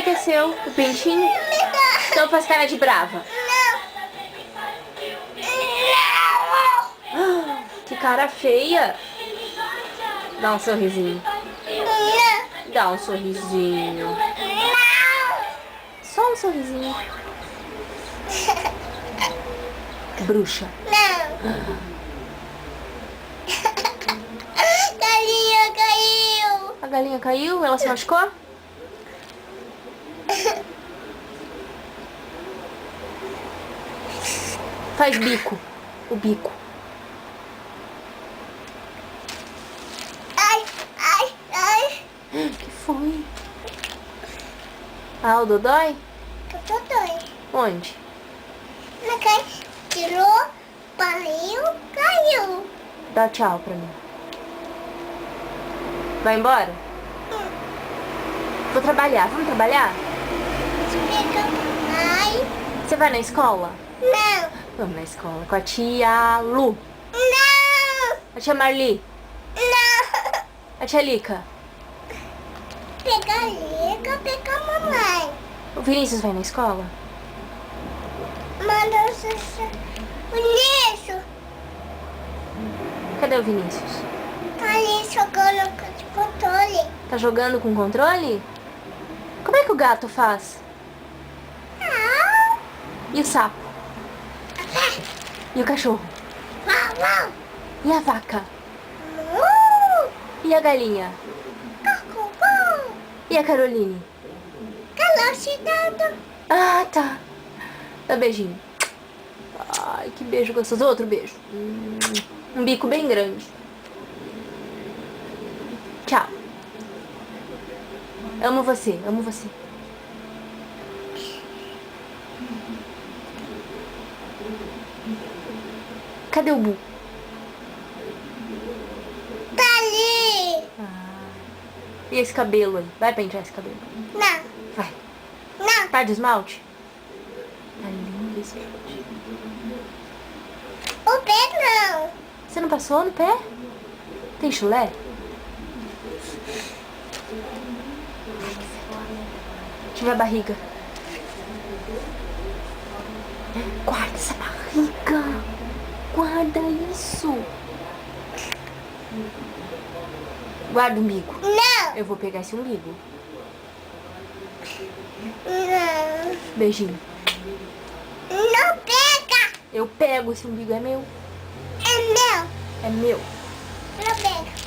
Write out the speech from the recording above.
que é seu? O pentinho? Então faz cara de brava. Que cara feia. Dá um sorrisinho. Dá um sorrisinho. Só um sorrisinho. Bruxa. Galinha caiu. A galinha caiu? Ela se machucou? Faz bico. O bico. Ai. Que foi? Ah, o Dodói? Eu tô doida. Onde? Não cai. Tirou, caiu. Dá tchau pra mim. Vai embora? Vou trabalhar. Vamos trabalhar? Explica. Ai. Você vai na escola? Não. Vamos na escola com a tia Lu. Não. A tia Marli. Não. A tia Lica. Pega a liga, pega a mamãe. O Vinícius vai na escola? Manda o lixo. Cadê o Vinícius? Tá ali jogando com o controle. Tá jogando com controle? Como é que o gato faz? Não. E o sapo? E o cachorro? Vau. E a vaca? E a galinha? E a Caroline? Velocidade. Ah, tá. Dá beijinho. Ai, que beijo gostoso. Outro beijo. Um bico bem grande. Tchau. Amo você, amo você. Cadê o Bu? Tá ali. E esse cabelo aí? Vai pentear esse cabelo. Não. Vai. Não. Tá de esmalte? Tá lindo esse esmalte. O pé não. Você não passou no pé? Tem chulé? Deixa eu ver a barriga. Guarda essa barriga. Guarda isso. Guarda o umbigo. Não. Eu vou pegar esse umbigo. Não. Beijinho. Não pega. Eu pego esse umbigo, é meu. É meu. É meu. Não pega.